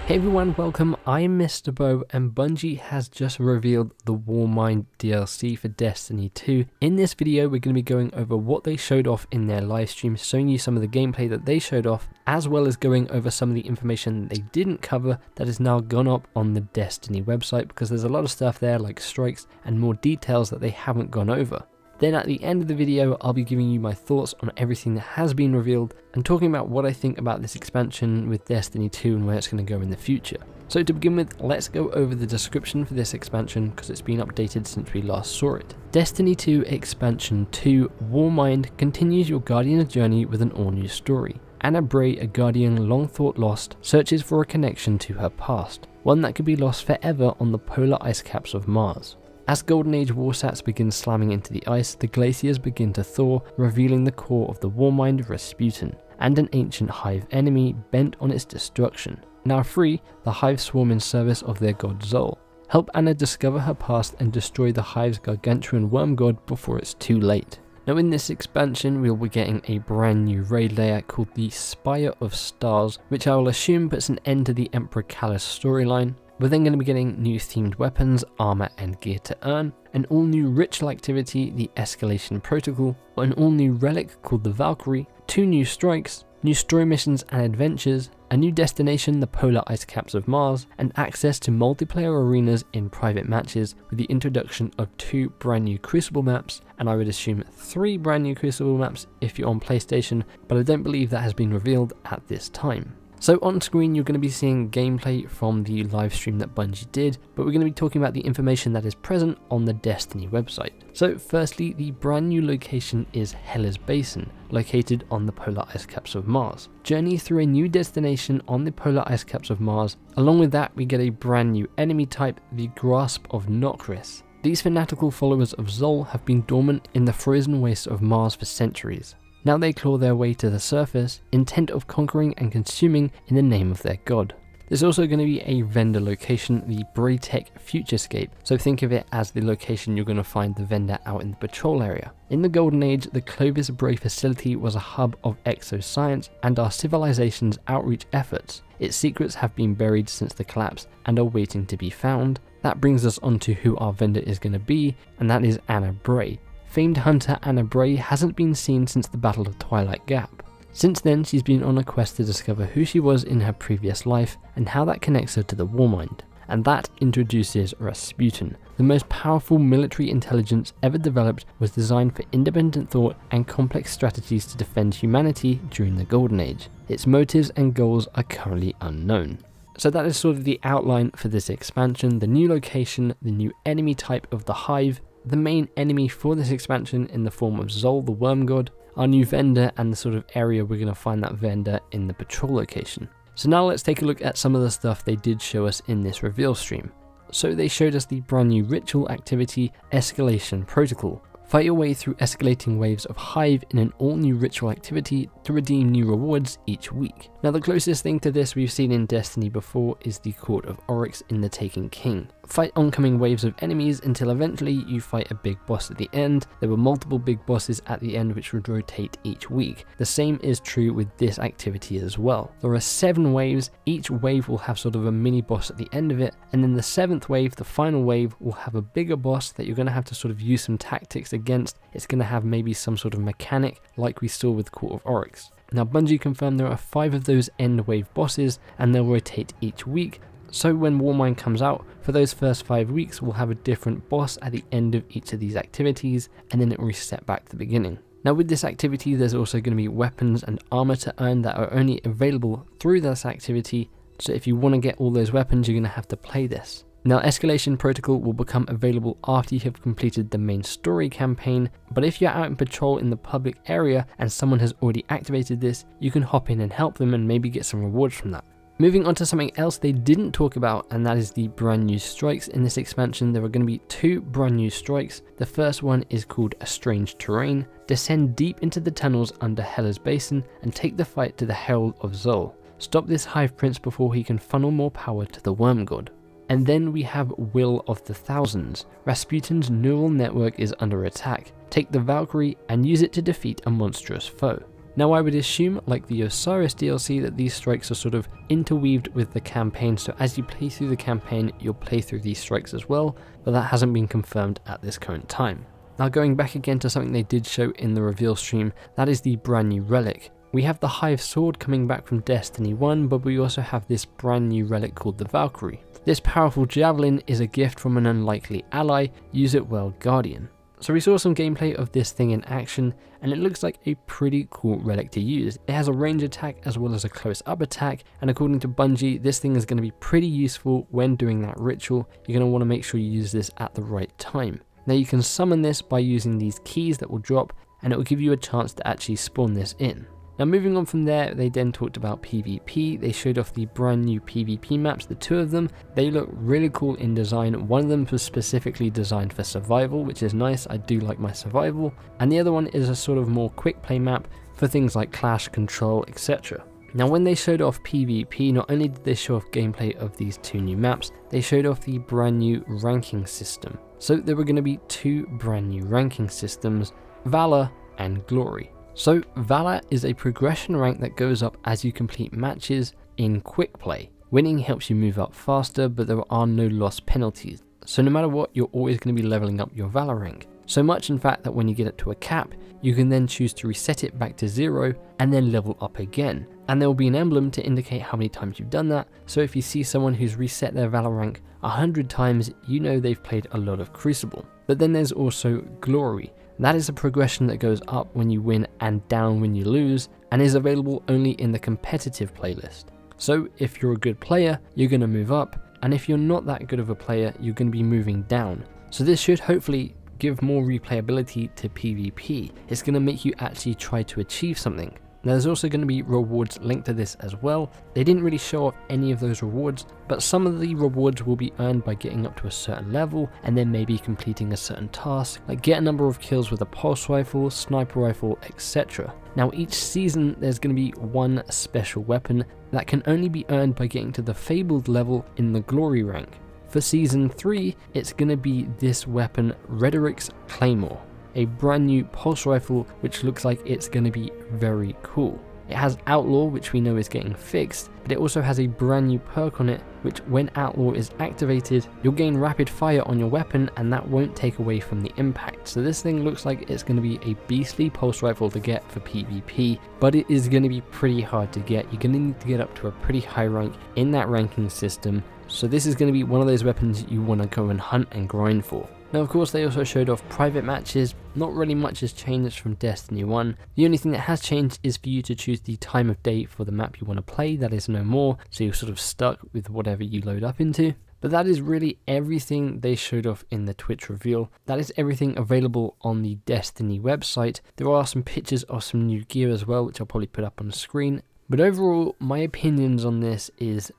Hey everyone, welcome, I'm MisterBo, and Bungie has just revealed the Warmind DLC for Destiny 2. In this video we're going to be going over what they showed off in their live stream, showing you some of the gameplay that they showed off, as well as going over some of the information they didn't cover that has now gone up on the Destiny website, because there's a lot of stuff there like strikes and more details that they haven't gone over. Then at the end of the video, I'll be giving you my thoughts on everything that has been revealed and talking about what I think about this expansion with Destiny 2 and where it's going to go in the future. So to begin with, let's go over the description for this expansion because it's been updated since we last saw it. Destiny 2 Expansion 2 Warmind continues your Guardian's journey with an all-new story. Anna Bray, a Guardian long thought lost, searches for a connection to her past, one that could be lost forever on the polar ice caps of Mars. As Golden Age warsats begin slamming into the ice, the glaciers begin to thaw, revealing the core of the Warmind Rasputin, and an ancient Hive enemy bent on its destruction. Now free, the Hive swarm in service of their god Zol. Help Anna discover her past and destroy the Hive's gargantuan worm god before it's too late. Now in this expansion we'll be getting a brand new raid layer called the Spire of Stars, which I will assume puts an end to the Emperor Callus storyline. We're then going to be getting new themed weapons, armor and gear to earn, an all new ritual activity, the Escalation Protocol, an all new relic called the Valkyrie, 2 new strikes, new story missions and adventures, a new destination, the polar ice caps of Mars, and access to multiplayer arenas in private matches with the introduction of 2 brand new Crucible maps, and I would assume 3 brand new Crucible maps if you're on PlayStation, but I don't believe that has been revealed at this time. So on screen you're going to be seeing gameplay from the live stream that Bungie did, but we're going to be talking about the information that is present on the Destiny website. So firstly, the brand new location is Hellas Basin, located on the polar ice caps of Mars. Journey through a new destination on the polar ice caps of Mars. Along with that we get a brand new enemy type, the Grasp of Nokris. These fanatical followers of Zol have been dormant in the frozen wastes of Mars for centuries. Now they claw their way to the surface, intent of conquering and consuming in the name of their god. There's also going to be a vendor location, the Braytech Futurescape, so think of it as the location you're going to find the vendor out in the patrol area. In the Golden Age, the Clovis Bray facility was a hub of exoscience and our civilization's outreach efforts. Its secrets have been buried since the collapse and are waiting to be found. That brings us on to who our vendor is going to be, and that is Anna Bray. Famed hunter Anna Bray hasn't been seen since the Battle of Twilight Gap. Since then, she's been on a quest to discover who she was in her previous life and how that connects her to the Warmind. And that introduces Rasputin. The most powerful military intelligence ever developed, was designed for independent thought and complex strategies to defend humanity during the Golden Age. Its motives and goals are currently unknown. So that is sort of the outline for this expansion, the new location, the new enemy type of the Hive, the main enemy for this expansion in the form of Zol the Worm God, our new vendor, and the sort of area we're going to find that vendor in the patrol location. So now let's take a look at some of the stuff they did show us in this reveal stream. So they showed us the brand new ritual activity, Escalation Protocol. Fight your way through escalating waves of Hive in an all-new ritual activity to redeem new rewards each week. Now the closest thing to this we've seen in Destiny before is the Court of Oryx in the Taken King. Fight oncoming waves of enemies until eventually you fight a big boss at the end. There were multiple big bosses at the end which would rotate each week. The same is true with this activity as well. There are 7 waves, each wave will have sort of a mini boss at the end of it, and then the 7th wave, the final wave, will have a bigger boss that you're going to have to sort of use some tactics against. It's going to have maybe some sort of mechanic like we saw with Court of Oryx. Now Bungie confirmed there are 5 of those end wave bosses and they'll rotate each week. So when Warmind comes out, for those first 5 weeks we'll have a different boss at the end of each of these activities, and then it will reset back to the beginning. Now with this activity there's also going to be weapons and armor to earn that are only available through this activity, so if you want to get all those weapons you're going to have to play this. Now Escalation Protocol will become available after you have completed the main story campaign, but if you're out in patrol in the public area and someone has already activated this, you can hop in and help them and maybe get some rewards from that. Moving on to something else they didn't talk about, and that is the brand new strikes in this expansion. There are going to be 2 brand new strikes. The first one is called A Strange Terrain. Descend deep into the tunnels under Hellas Basin and take the fight to the Herald of Zol. Stop this Hive Prince before he can funnel more power to the Worm God. And then we have Will of the Thousands. Rasputin's neural network is under attack. Take the Valkyrie and use it to defeat a monstrous foe. Now I would assume, like the Osiris DLC, that these strikes are sort of interweaved with the campaign, so as you play through the campaign you'll play through these strikes as well, but that hasn't been confirmed at this current time. Now going back again to something they did show in the reveal stream, that is the brand new Relic. We have the Hive Sword coming back from Destiny 1, but we also have this brand new relic called the Valkyrie. This powerful javelin is a gift from an unlikely ally, use it well Guardian. So we saw some gameplay of this thing in action, and it looks like a pretty cool relic to use. It has a range attack as well as a close up attack, and according to Bungie, this thing is going to be pretty useful when doing that ritual. You're going to want to make sure you use this at the right time. Now you can summon this by using these keys that will drop, and it will give you a chance to actually spawn this in. Now moving on from there, they then talked about PvP. They showed off the brand new PvP maps, the two of them. They look really cool in design. One of them was specifically designed for survival, which is nice. I do like my survival. And the other one is a sort of more quick play map for things like Clash, Control, etc. Now when they showed off PvP, not only did they show off gameplay of these two new maps, they showed off the brand new ranking system. So there were going to be two brand new ranking systems, Valor and Glory. So Valor is a progression rank that goes up as you complete matches in quick play. Winning helps you move up faster, but there are no loss penalties. So no matter what, you're always going to be leveling up your Valor rank. So much in fact that when you get it to a cap, you can then choose to reset it back to 0 and then level up again. And there will be an emblem to indicate how many times you've done that. So if you see someone who's reset their Valor rank 100 times, you know they've played a lot of Crucible. But then there's also Glory. That is a progression that goes up when you win and down when you lose, and is available only in the competitive playlist. So if you're a good player, you're going to move up, and if you're not that good of a player, you're going to be moving down. So this should hopefully give more replayability to PvP. It's going to make you actually try to achieve something. Now there's also going to be rewards linked to this as well. They didn't really show off any of those rewards, but some of the rewards will be earned by getting up to a certain level and then maybe completing a certain task, like get a number of kills with a pulse rifle, sniper rifle, etc. Now each season there's going to be one special weapon that can only be earned by getting to the Fabled level in the Glory rank. For season 3, it's going to be this weapon, Rhetoric's Claymore. A brand new pulse rifle which looks like it's going to be very cool. It has Outlaw, which we know is getting fixed, but it also has a brand new perk on it which when Outlaw is activated, you'll gain rapid fire on your weapon and that won't take away from the impact. So this thing looks like it's going to be a beastly pulse rifle to get for PvP, but it is going to be pretty hard to get. You're going to need to get up to a pretty high rank in that ranking system. So this is going to be one of those weapons you want to go and hunt and grind for. Now of course they also showed off private matches. Not really much has changed from Destiny 1. The only thing that has changed is for you to choose the time of day for the map you want to play. That is no more, so you're sort of stuck with whatever you load up into. But that is really everything they showed off in the Twitch reveal. That is everything available on the Destiny website. There are some pictures of some new gear as well, which I'll probably put up on the screen. But overall, my opinions on this is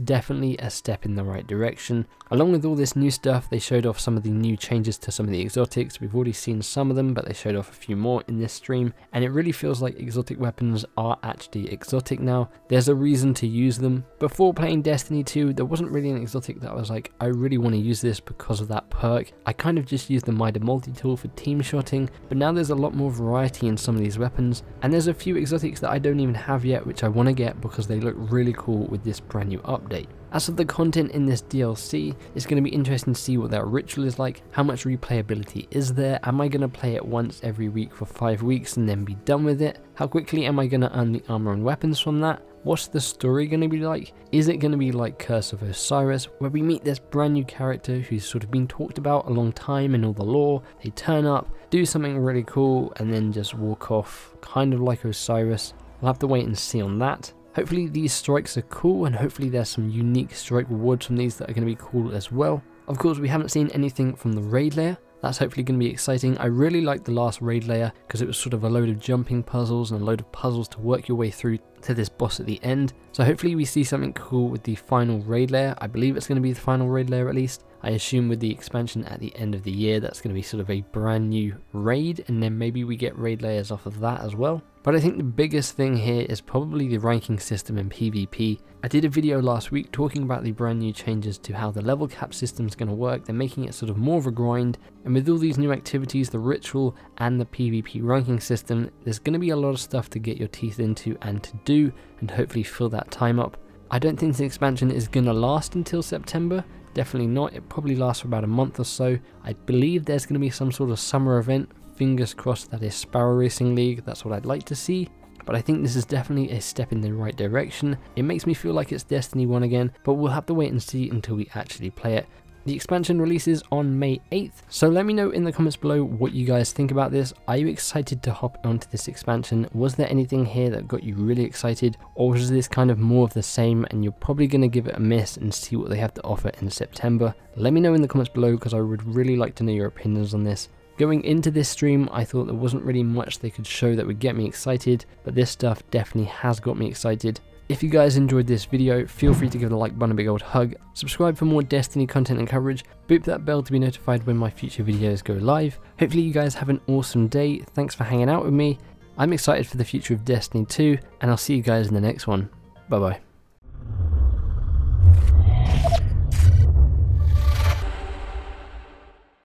definitely a step in the right direction. Along with all this new stuff, they showed off some of the new changes to some of the exotics. We've already seen some of them, but they showed off a few more in this stream, and it really feels like exotic weapons are actually exotic now. There's a reason to use them. Before playing Destiny 2, there wasn't really an exotic that I was like, I really want to use this because of that perk. I kind of just used the Mida multi-tool for team shotting, but now there's a lot more variety in some of these weapons, and there's a few exotics that I don't even have yet, which I want to get because they look really cool with this brand new update. As for the content in this DLC, it's going to be interesting to see what their ritual is like, how much replayability is there, am I going to play it once every week for 5 weeks and then be done with it, how quickly am I going to earn the armor and weapons from that, what's the story going to be like, is it going to be like Curse of Osiris, where we meet this brand new character who's sort of been talked about a long time in all the lore, they turn up, do something really cool and then just walk off, kind of like Osiris. We'll have to wait and see on that. Hopefully these strikes are cool, and hopefully there's some unique strike rewards from these that are going to be cool as well. Of course, we haven't seen anything from the raid layer. That's hopefully going to be exciting. I really liked the last raid layer because it was sort of a load of jumping puzzles and a load of puzzles to work your way through to this boss at the end. So hopefully we see something cool with the final raid layer. I believe it's going to be the final raid layer at least. I assume with the expansion at the end of the year, that's going to be sort of a brand new raid, and then maybe we get raid layers off of that as well. But I think the biggest thing here is probably the ranking system in PvP. I did a video last week talking about the brand new changes to how the level cap system is going to work. They're making it sort of more of a grind, and with all these new activities, the ritual and the PvP ranking system, there's going to be a lot of stuff to get your teeth into and to do, and hopefully fill that time up. I don't think this expansion is going to last until September. Definitely not. It probably lasts for about a month or so. I believe there's going to be some sort of summer event. Fingers crossed that is Sparrow Racing League. That's what I'd like to see. But I think this is definitely a step in the right direction. It makes me feel like it's Destiny 1 again, but we'll have to wait and see until we actually play it. The expansion releases on May 8th, so let me know in the comments below what you guys think about this. Are you excited to hop onto this expansion? Was there anything here that got you really excited, or was this kind of more of the same and you're probably going to give it a miss and see what they have to offer in September? Let me know in the comments below, because I would really like to know your opinions on this. Going into this stream, I thought there wasn't really much they could show that would get me excited, but this stuff definitely has got me excited. If you guys enjoyed this video, feel free to give the like button a big old hug, subscribe for more Destiny content and coverage, boop that bell to be notified when my future videos go live. Hopefully you guys have an awesome day, thanks for hanging out with me, I'm excited for the future of Destiny 2, and I'll see you guys in the next one. Bye bye.